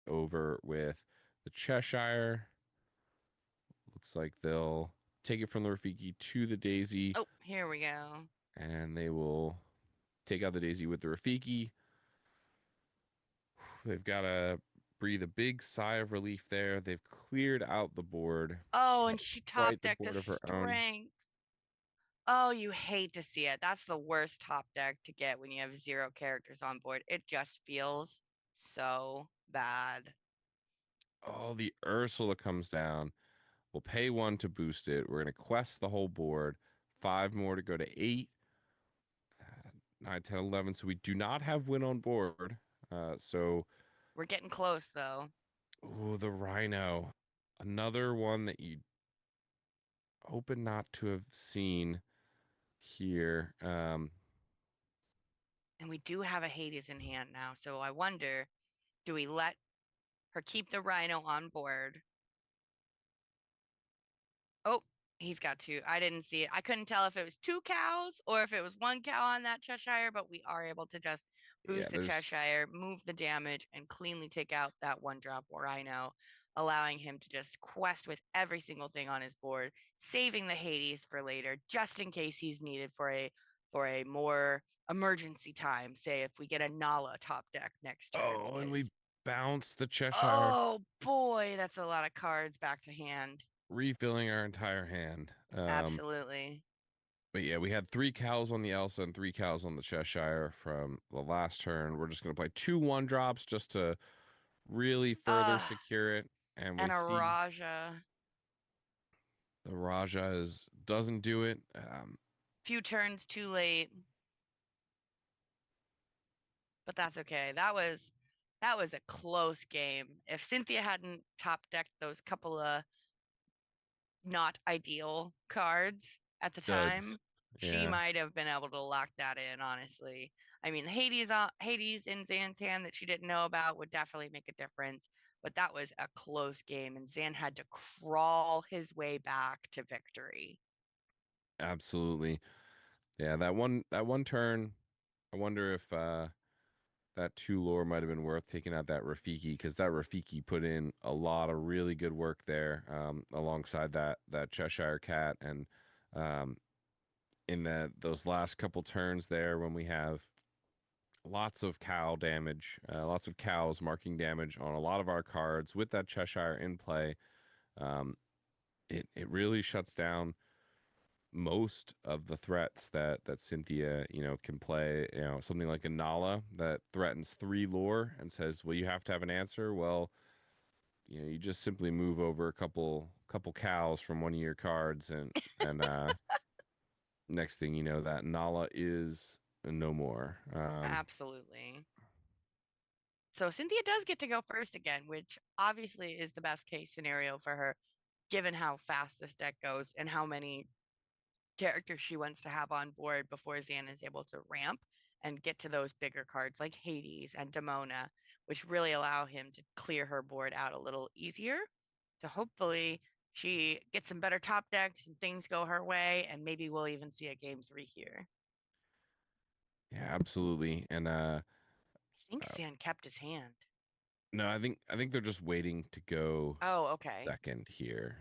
over with the Cheshire. Looks like they'll take it from the Rafiki to the Daisy, Oh, here we go. and they will take out the Daisy with the Rafiki. They've got to breathe a big sigh of relief there. They've cleared out the board, Oh, and she top quite the decked a board of her own. strength. Oh, you hate to see it. That's the worst top deck to get when you have zero characters on board. It just feels so bad. Oh, the Ursula comes down. We'll pay one to boost it. We're going to quest the whole board. Five more to go to eight, 9, 10, 11. So we do not have win on board. So, We're getting close though. oh, the Rhino. Another one that you open not to have seen here. And we do have a Hades in hand now. So I wonder, do we let her keep the Rhino on board? Oh, he's got two. I didn't see it. I couldn't tell if it was two cows or if it was one cow on that Cheshire, but we are able to just Yeah, boost the there's Cheshire, move the damage, and cleanly take out that one drop Rhino, allowing him to just quest with every single thing on his board, saving the Hades for later, just in case he's needed for a more emergency time. Say if we get a Nala top deck next turn, oh, and we because bounce the Cheshire, oh boy, that's a lot of cards back to hand. refilling our entire hand. Absolutely. But yeah, we had three cows on the Elsa and three cows on the Cheshire from the last turn. We're just gonna play two one drops just to really further Uh, secure it. And we and a see Raja. the Raja is doesn't do it. Few turns too late, but that's okay. That was a close game. If Cynthia hadn't top decked those couple of not ideal cards at the Duds. time, she Yeah, might have been able to lock that in, honestly. I mean, Hades in Zan's hand that she didn't know about would definitely make a difference, but that was a close game and Zan had to crawl his way back to victory. absolutely. Yeah, that one turn. I wonder if that two lore might have been worth taking out that Rafiki because that Rafiki put in a lot of really good work there alongside that Cheshire Cat and um, in those last couple turns there when we have lots of cow damage, lots of cows marking damage on a lot of our cards with that Cheshire in play. Um, it really shuts down most of the threats that Cynthia can play. Something like a Nala that threatens three lore and says, "Well, you have to have an answer." Well, you just simply move over a couple cows from one of your cards and next thing you know that Nala is no more. Absolutely. So Cynthia does get to go first again, which obviously is the best case scenario for her, given how fast this deck goes and how many characters she wants to have on board before Zan is able to ramp and get to those bigger cards like Hades and Demona, which really allow him to clear her board out a little easier. So hopefully she gets some better top decks and things go her way, and maybe we'll even see a game three here. Yeah, absolutely. And I think uh Zan kept his hand. no, I think they're just waiting to go Oh, okay. second here.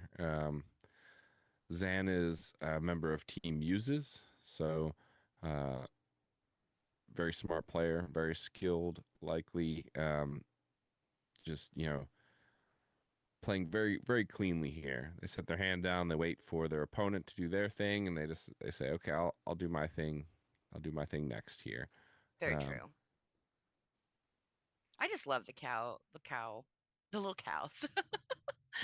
Zan is a member of Team Muses, so uh very smart player, very skilled, likely just, playing very very cleanly here. They set their hand down, they wait for their opponent to do their thing and they say, "Okay, I'll do my thing. I'll do my thing next here." Very Um true. I just love the little cows.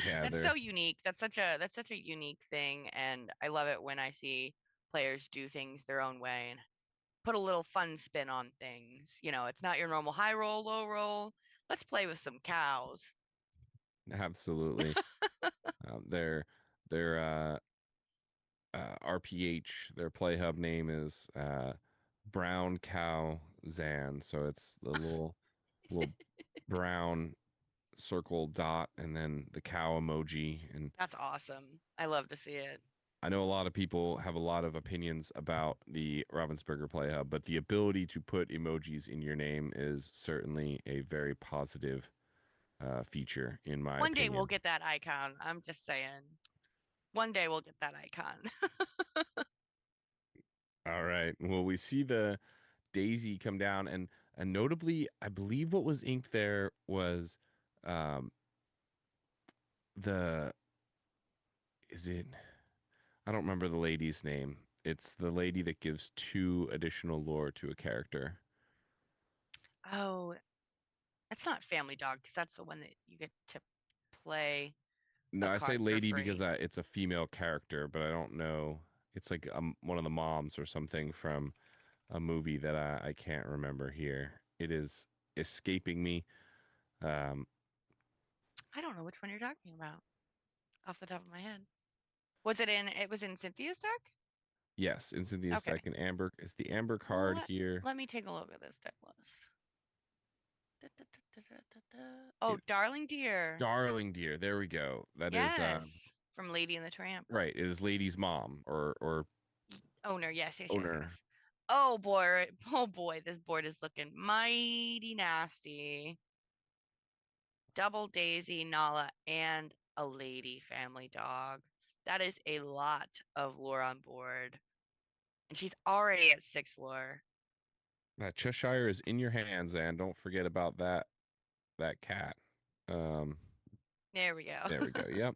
yeah, That's they're so unique. That's such a unique thing, and I love it when I see players do things their own way and put a little fun spin on things. It's not your normal high roll, low roll. Let's play with some cows. absolutely their RPH, their play hub name is Brown Cow Zan. So it's the little brown circle dot and then the cow emoji. And That's awesome. I love to see it. I know a lot of people have a lot of opinions about the Ravensburger Play Hub, but the ability to put emojis in your name is certainly a very positive feature, in my One day we'll opinion. get that icon. I'm just saying. One day we'll get that icon. All right. Well, we see the Daisy come down, and notably, I believe what was inked there was um, the is it? I don't remember the lady's name. It's the lady that gives two additional lore to a character. Oh, it's not Family Dog because that's the one that you get to play No, a I say card for lady because free. it's a female character, but I don't know. It's like one of the moms or something from a movie that I can't remember here. It is escaping me. Um, I don't know which one you're talking about off the top of my head. Was it in? It was in Cynthia's deck. yes, in Cynthia's Okay. deck, an amber. It's the amber card Let here. Let me take a look at this deck list. Oh, It, Darling Dear. Darling dear, there we go. That is Yes, from Lady and the Tramp. right. It is Lady's mom or Owner. Yes, yes, yes, owner. yes. Oh boy. Oh boy. This board is looking mighty nasty. Double Daisy, Nala, and a lady family dog. That is a lot of lore on board. And she's already at 6 lore. That Cheshire is in your hands, and don't forget about that cat. Um, There we go. there we go. Yep.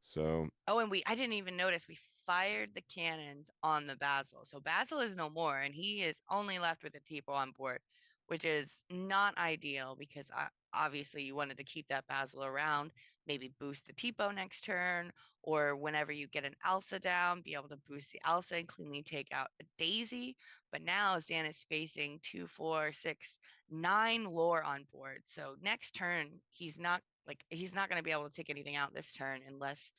So Oh, and I didn't even notice we fired the cannons on the Basil. So Basil is no more, and he is only left with a Tipo on board, which is not ideal because obviously you wanted to keep that Basil around, maybe boost the Tipo next turn, or whenever you get an Elsa down, be able to boost the Elsa and cleanly take out a Daisy. But now Zan is facing 2, 4, 6, 9 lore on board. So next turn, he's not going to be able to take anything out this turn unless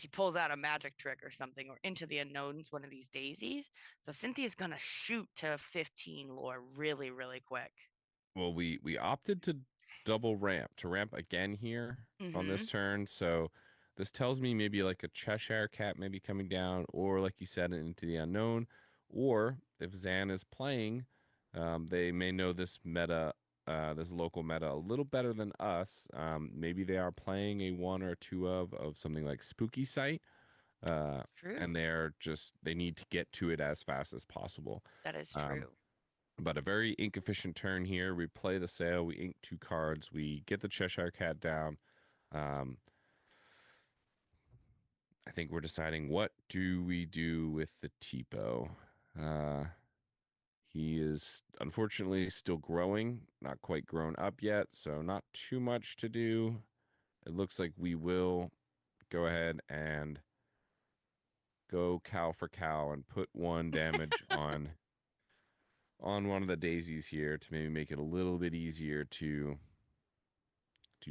he pulls out a magic trick or something, or into the unknowns, one of these daisies. So Cynthia's gonna shoot to 15 lore really, really quick. well, we opted to double ramp to ramp again here on Mm-hmm. this turn. So this tells me maybe like a Cheshire cat maybe coming down, or like you said, into the unknown, or if Zan is playing, they may know this meta, this local meta a little better than us. Maybe they are playing a one or two of something like Spooky Sight, uh, True. and they need to get to it as fast as possible. That is Um, true. but a very ink efficient turn here. We play the sail, we ink two cards, we get the Cheshire Cat down. Um, I think we're deciding what do we do with the Tipo. Uh, he is unfortunately still growing, not quite grown up yet, so not too much to do. It looks like we will go ahead and go cow for cow and put one damage on one of the daisies here to maybe make it a little bit easier to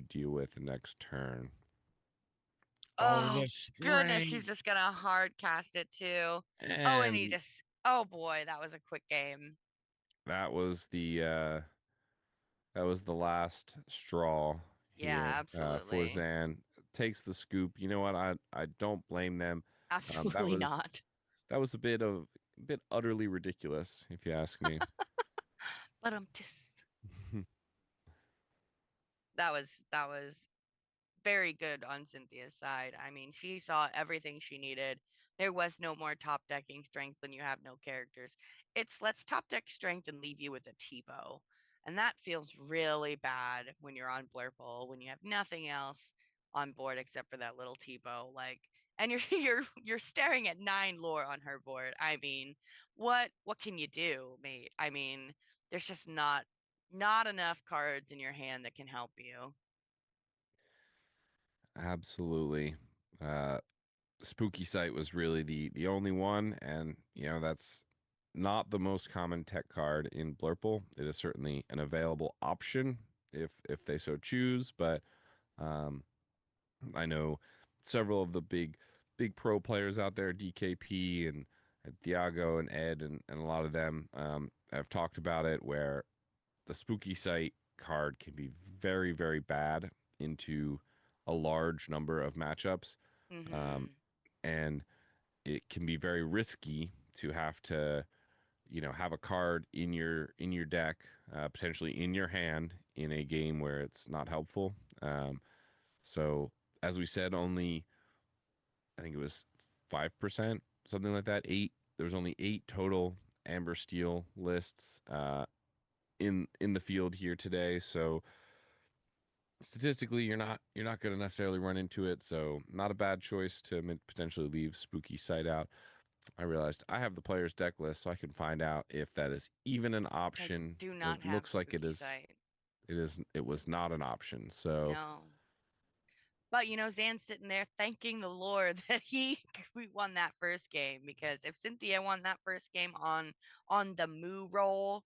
deal with the next turn. Oh, Oh the goodness, he's strength. just gonna hard cast it too. Oh, and he And just oh boy, that was a quick game. that was the last straw Yeah, here for absolutely. Zan. Takes the scoop. You know what? I don't blame them. That Absolutely was not. a bit utterly ridiculous, if you ask me. But just that was very good on Cynthia's side. I mean, she saw everything she needed. There was no more top decking strength when you have no characters. It's let's top deck strength and leave you with a Tipo. And that feels really bad when you're on Blurple, when you have nothing else on board except for that little Tipo. And you're you're staring at 9 lore on her board. I mean, what can you do, mate? I mean, there's just not enough cards in your hand that can help you. Absolutely. Uh, Spooky Sight was really the only one, and that's not the most common tech card in Blurple. It is certainly an available option if they so choose, but um, I know several of the big pro players out there, DKP and Thiago and Ed and a lot of them have talked about it, where the Spooky Sight card can be very, very bad into a large number of matchups. Um, Mhm. and it can be very risky to have to, have a card in your deck, potentially in your hand in a game where it's not helpful. So as we said, only I think it was 5%, something like that. Eight. There was only 8 total Amber Steel lists in the field here today. So statistically, you're not going to necessarily run into it. So not a bad choice to potentially leave Spooky Sight out. I realized I have the player's deck list, so I can find out if that is even an I option. do It not have looks like it spooky is. sight. It is. It was not an option. So No. But Zan's sitting there thanking the Lord that we won that first game, because if Cynthia won that first game on the moo roll,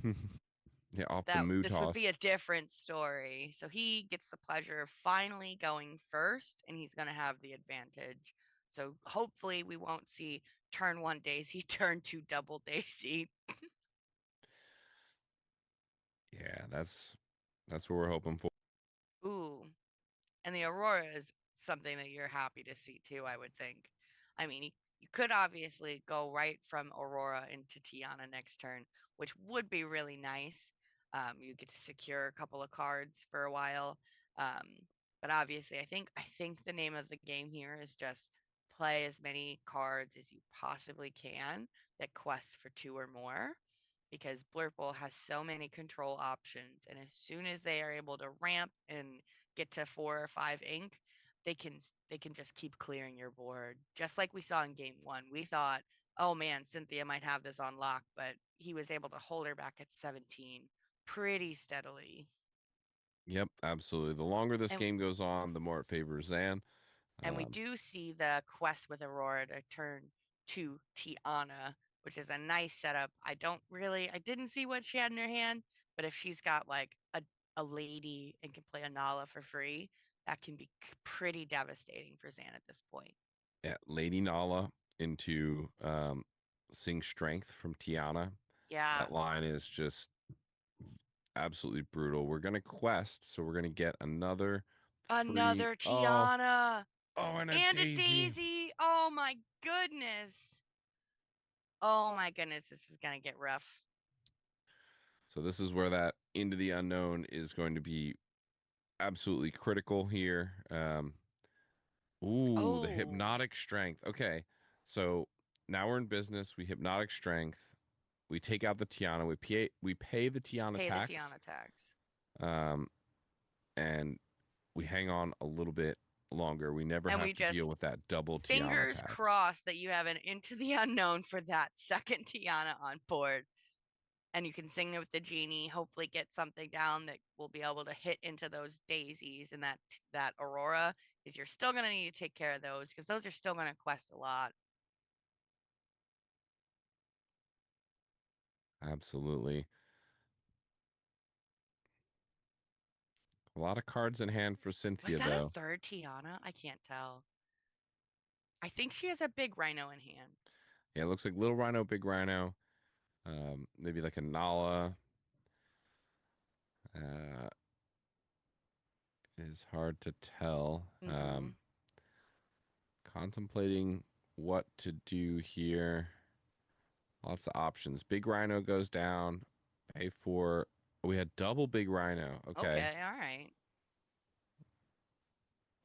yeah, off the that moo this would be a toss. different story. So he gets the pleasure of finally going first, and he's going to have the advantage. So hopefully we won't see turn 1 Daisy, turn 2 double Daisy. Yeah, that's what we're hoping for. Ooh, and the Aurora is something that you're happy to see too, I would think. I mean, you could obviously go right from Aurora into Tiana next turn, which would be really nice. You get to secure a couple of cards for a while. Um, but obviously, I think the name of the game here is just play as many cards as you possibly can that quest for 2 or more, because Blurple has so many control options, and as soon as they are able to ramp and get to 4 or 5 ink, they can they can just keep clearing your board. Just like we saw in game 1. We thought, "Oh man, Cynthia might have this on lock," but he was able to hold her back at 17 pretty steadily. Yep, absolutely. The longer this And game goes on, the more it favors Zan. and we Um, do see the quest with Aurora to turn to Tiana, which is a nice setup. I didn't see what she had in her hand, but if she's got like a lady and can play a Nala for free, that can be pretty devastating for Zan at this point. yeah, Lady Nala into Sing Strength from Tiana. Yeah, That line is just absolutely brutal. We're gonna quest, so we're gonna get another free. another Oh, Tiana oh, and a and a daisy. Daisy. Oh my goodness. Oh my goodness, this is going to get rough. So this is where that into the unknown is going to be absolutely critical here. Ooh, the Oh, hypnotic strength. Okay, so now we're in business. We hypnotic strength. We take out the Tiana. We pay the Tiana pay the tax. Tiana tax. Um, and we hang on a little bit longer. We never And have we to deal just with that double Tiana fingers tax. crossed that you have an into the unknown for that second Tiana on board. And you can sing it with the genie, hopefully get something down that will be able to hit into those daisies, and that Aurora, is you're still going to need to take care of those, because those are still going to quest a lot. Absolutely. A lot of cards in hand for Was Cynthia, that a though. third Tiana? I can't tell. I think she has a big rhino in hand. Yeah, it looks like Little Rhino, Big Rhino, maybe like a Nala. Uh, is hard to tell. Mm-hmm. Contemplating what to do here. Lots of options. Big Rhino goes down. Pay for. We had double Big Rhino. Okay. Okay, all right.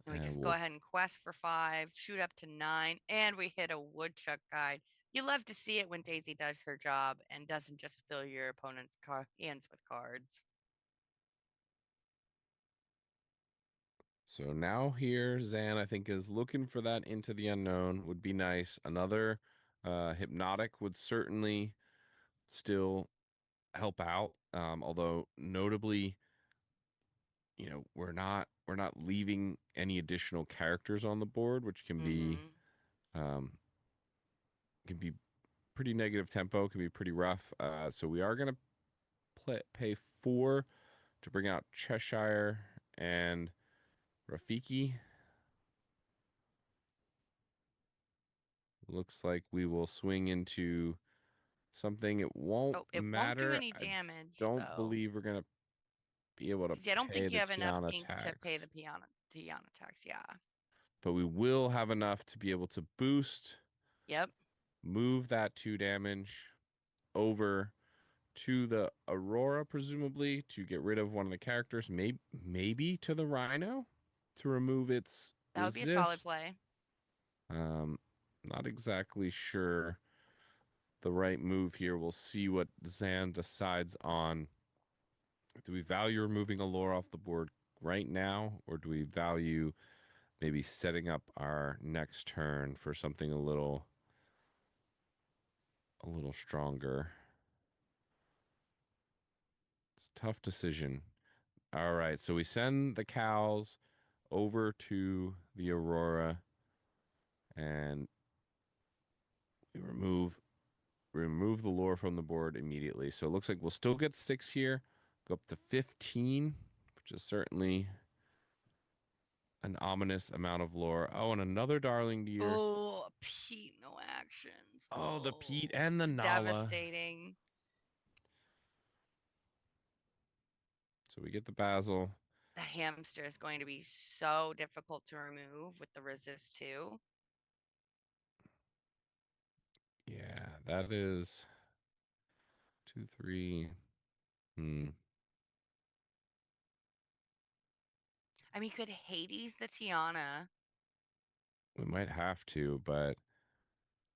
And we And just go we'll. ahead and quest for 5, shoot up to 9, and we hit a woodchuck guide. You love to see it when Daisy does her job and doesn't just fill your opponent's hands with cards. So now here, Zan, I think, is looking for that into the unknown. Would be nice. Another hypnotic would certainly still help out. Although notably, we're not leaving any additional characters on the board, which Mm-hmm. um, can be pretty negative tempo, can be pretty rough. So we are gonna pay 4 to bring out Cheshire and Rafiki. Looks like we will swing into something. It won't Oh, it won't do matter. any I damage, don't though. believe we're gonna be able to Because I don't pay think you the have enough Tiana ink to pay tax, the Tiana tax. Yeah. but we will have enough to be able to boost, Yep. move that 2 damage, over to the Aurora, presumably to get rid of one of the characters. Maybe to the Rhino to remove its That would be a solid resist. play. Um, not exactly sure the right move here. We'll see what Zan decides on. Do we value removing a lore off the board right now, or do we value maybe setting up our next turn for something a little stronger? It's a tough decision. All right, so we send the cows over to the Aurora and we remove the lore from the board immediately. So it looks like we'll still get 6 here, go up to 15, which is certainly an ominous amount of lore. Oh, and another darling deer. Oh, Pete, no actions. Oh, the Pete Oh, and the it's Nala. devastating. So we get the basil. That hamster is going to be so difficult to remove with the resist too. Yeah, that is 2, 3. Hmm. I mean, could Hades the Tiana? We might have to, but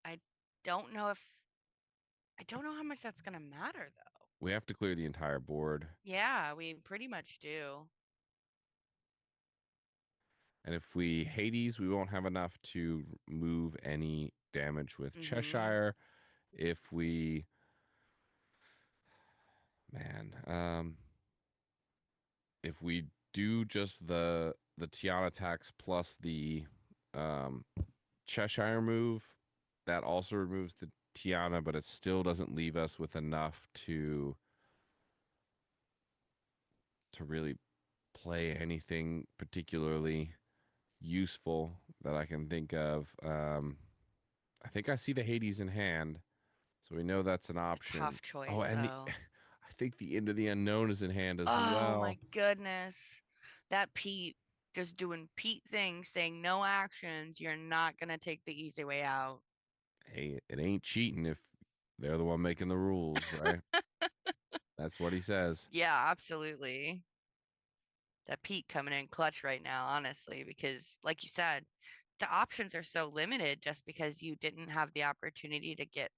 I don't know if I don't know how much that's gonna matter though. we have to clear the entire board. Yeah, we pretty much do. And if we Hades, we won't have enough to move any damage with Mm-hmm. Cheshire. If we, man, if we do just the Tiana attacks plus the um, Cheshire move, that also removes the Tiana, but it still doesn't leave us with enough to really play anything particularly useful that I can think of. I think I see the Hades in hand, so we know that's an A option. tough Oh, choice and though. I think the End of the Unknown is in hand as Oh well. my goodness. That Pete just doing Pete things, saying no actions. You're not gonna take the easy way out. Hey, it ain't cheating if they're the one making the rules, right? That's what he says. Yeah, absolutely. That Pete coming in clutch right now, honestly, because like you said, the options are so limited just because you didn't have the opportunity to get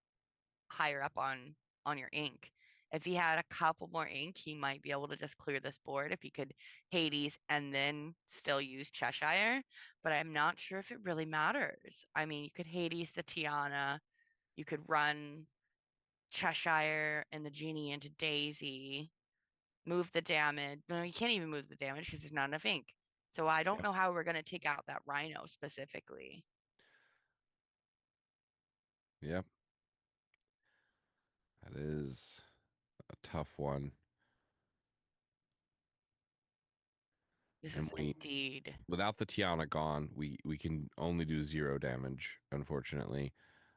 higher up on your ink. If he had a couple more ink, he might be able to just clear this board if he could Hades and then still use Cheshire. But I'm not sure if it really matters. I mean, you could Hades the Tiana, you could run Cheshire and the genie into Daisy, move the damage. No, you can't even move the damage because there's not enough ink. So I don't Yep. know how we're going to take out that rhino specifically. Yep. That is a tough one. This And is we indeed. without the Tiana gone, we can only do 0 damage, unfortunately,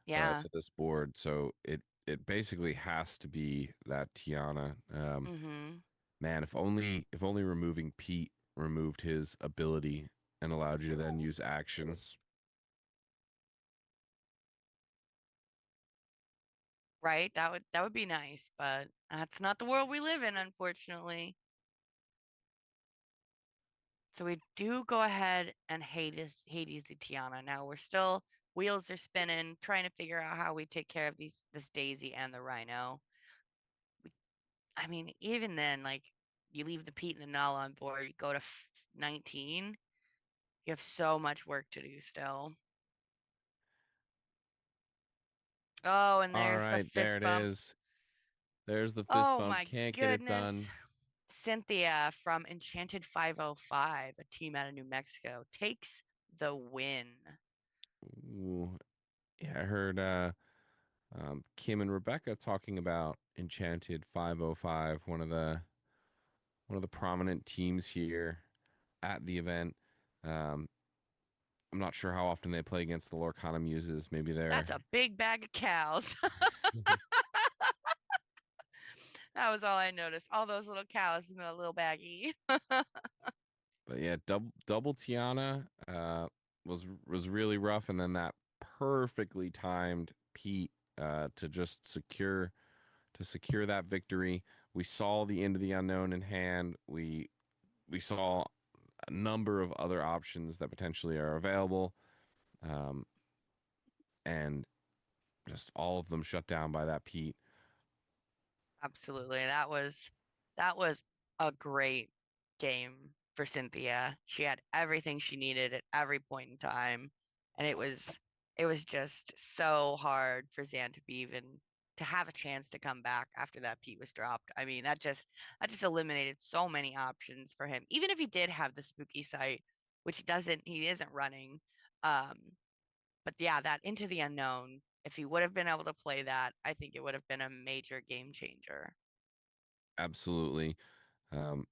Yeah. to this board. So it basically has to be that Tiana. Mm-hmm. Man, if only removing Pete removed his ability and allowed you to then use actions. Right? That would be nice, but that's not the world we live in, unfortunately. So we do go ahead and Hades the Tiana. Now we're still wheels are spinning, trying to figure out how we take care of this Daisy and the Rhino. We, I mean, even then, like you leave the Pete and the Null on board, you go to 19. You have so much work to do still. Oh, and All there's the right, there fist it bump. is. There's the fist Oh bump. my Can't get it goodness. done. Cynthia from Enchanted 505, a team out of New Mexico, takes the win. Ooh. Yeah, I heard Kim and Rebecca talking about Enchanted 505, one of the prominent teams here at the event. Um, I'm not sure how often they play against the Lorcana Muses. Maybe That's they're, a big bag of cows. That was all I noticed. All those little cows in the little baggie. but yeah, double Tiana was really rough, and then that perfectly timed Pete to just secure to secure that victory. We saw the end of the unknown in hand. We saw a number of other options that potentially are available, um, and just all of them shut down by that Pete. Absolutely. That was a great game for Cynthia. She had everything she needed at every point in time. And it was just so hard for Zan to be even to have a chance to come back after that Pete was dropped. I mean, that just eliminated so many options for him. Even if he did have the spooky sight, which he isn't running. Um, but yeah, that Into the Unknown, if he would have been able to play that, I think it would have been a major game changer. Absolutely. Um,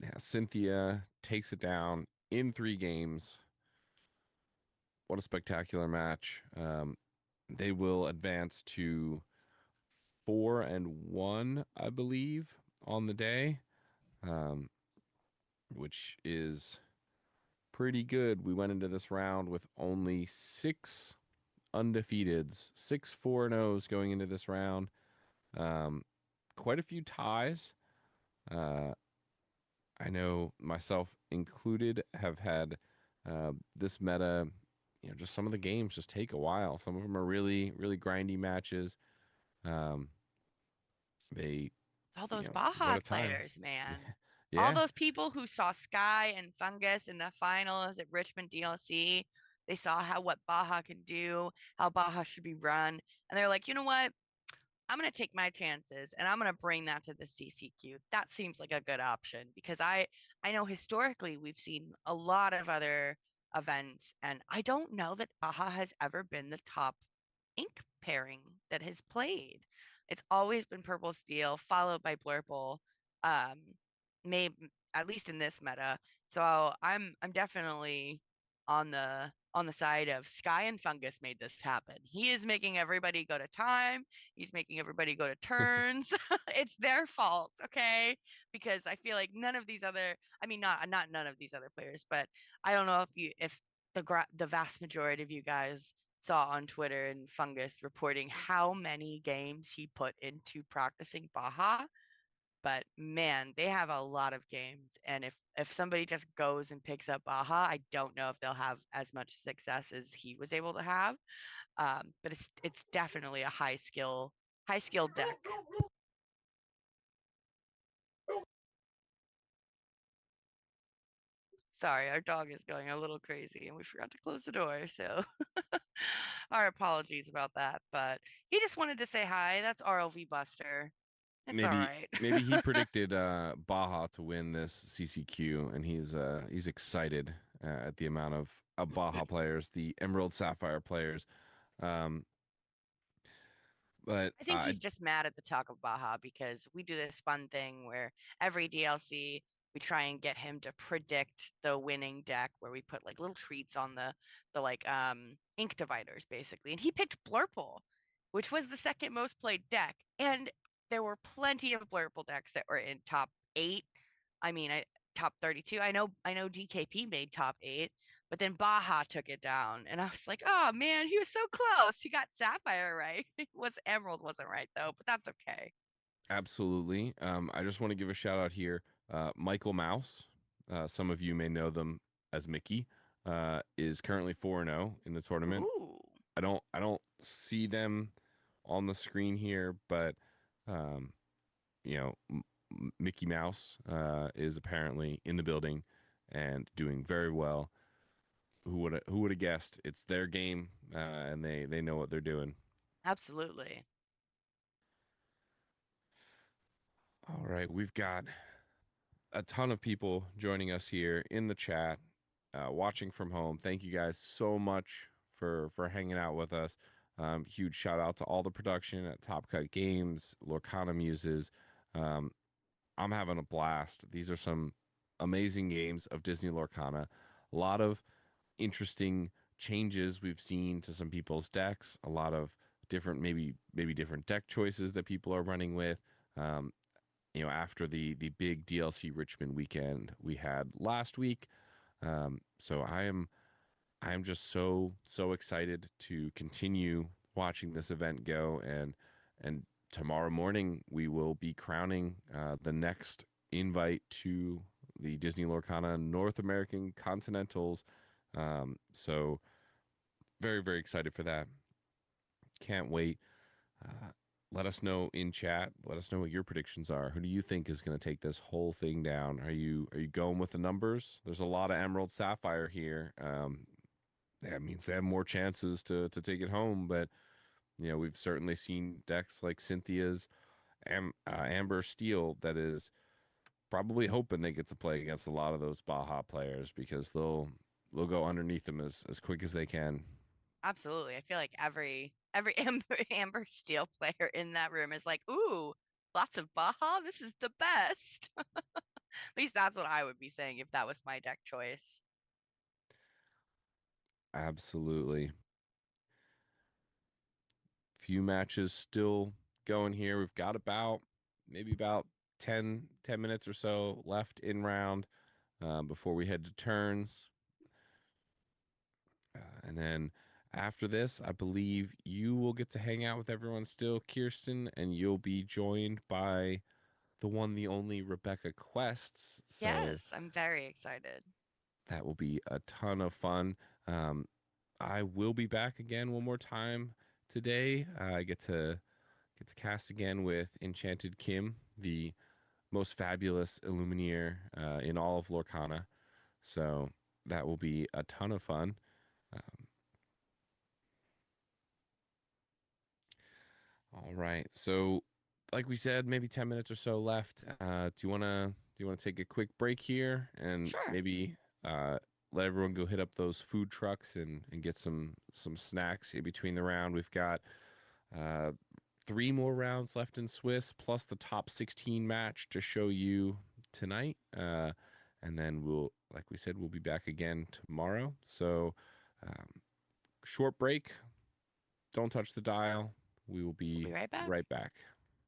yeah, Cynthia takes it down in 3 games. What a spectacular match. They will advance to 4-1, I believe, on the day, um, which is pretty good. We went into this round with only 6 undefeateds, 6 4-0s going into this round. Um, Quite a few ties. Uh, I know myself included have had this meta. Just some of the games just take a while. Some of them are really, really grindy matches. Um, they, All those what Baja a time. players, man. All Yeah, those people who saw Sky and Fungus in the finals at Richmond DLC, they saw what Baja can do, how Baja should be run, and they're like, you know what? I'm going to take my chances and I'm going to bring that to the CCQ. That seems like a good option because I know historically we've seen a lot of other events and I don't know that Baja has ever been the top ink pairing that has played. It's always been Purple Steel followed by Blurple. Um maybe at least in this meta. So I'm definitely on the side of Sky and Fungus made this happen. He is making everybody go to time. He's making everybody go to turns. It's their fault, okay? Because I feel like none of these other, I mean, not none of these other players, but I don't know if the vast majority of you guys saw on Twitter and Fungus reporting how many games he put into practicing Baja. But man, they have a lot of games, and if somebody just goes and picks up Baja, I don't know if they'll have as much success as he was able to have. But it's definitely a high skill deck. Sorry, our dog is going a little crazy, and we forgot to close the door, so our apologies about that. But he just wanted to say hi. That's RLV Buster. It's all maybe right. maybe he predicted Baja to win this CCQ, and he's excited at the amount of Baja players, the Emerald Sapphire players. Um, but I think he's just mad at the talk of Baja because we do this fun thing where every DLC we try and get him to predict the winning deck where we put like little treats on the like ink dividers basically. And he picked Blurple, which was the second most played deck. And there were plenty of Blurple decks that were in top 8. I mean, top 32. I know DKP made top 8, but then Baja took it down, and I was like, "Oh man, he was so close. He got Sapphire right. Was Emerald wasn't right though, but that's okay." absolutely. I just want to give a shout out here. Michael Mouse, some of you may know them as Mickey, is currently 4-0 in the tournament. Ooh, I don't see them on the screen here, but um, Mickey Mouse is apparently in the building and doing very well. Who would have guessed? It's their game, and they know what they're doing. absolutely. All right, we've got a ton of people joining us here in the chat, watching from home. Thank you guys so much for hanging out with us. Huge shout out to all the production at Top Cut Games, Lorcana Muses. Um, I'm having a blast. These are some amazing games of Disney Lorcana. A lot of interesting changes we've seen to some people's decks. A lot of different, maybe different deck choices that people are running with. Um, after the big DLC Richmond weekend we had last week. So I am just so excited to continue watching this event go and tomorrow morning we will be crowning the next invite to the Disney Lorcana North American Continentals. So very, very excited for that. Can't wait. Uh, Let us know in chat. Let us know what your predictions are. Who do you think is going to take this whole thing down? Are you going with the numbers? There's a lot of Emerald Sapphire here. That means they have more chances to take it home. But we've certainly seen decks like Cynthia's Amber Steel that is probably hoping they get to play against a lot of those Baja players because they'll go underneath them as quick as they can. Absolutely. I feel like every Amber Steel player in that room is like, ooh, lots of Baja. This is the best. At least that's what I would be saying if that was my deck choice. Absolutely. Few matches still going here. We've got maybe about 10 minutes or so left in round before we head to turns. And then after this, I believe you will get to hang out with everyone still, Kirsten, and you'll be joined by the one, the only Rebecca Quests. So Yes, I'm very excited. that will be a ton of fun. Um, I will be back again one more time today. I get to cast again with Enchanted Kim, the most fabulous Illumineer in all of Lorcana. So that will be a ton of fun. Um, all right. So, like we said, maybe 10 minutes or so left. Do you wanna take a quick break here and Sure. maybe let everyone go hit up those food trucks and get some snacks in between the round? We've got uh, three more rounds left in Swiss, plus the top 16 match to show you tonight. And then like we said, we'll be back again tomorrow. So, short break. Don't touch the dial. We will We'll be be right back. right back.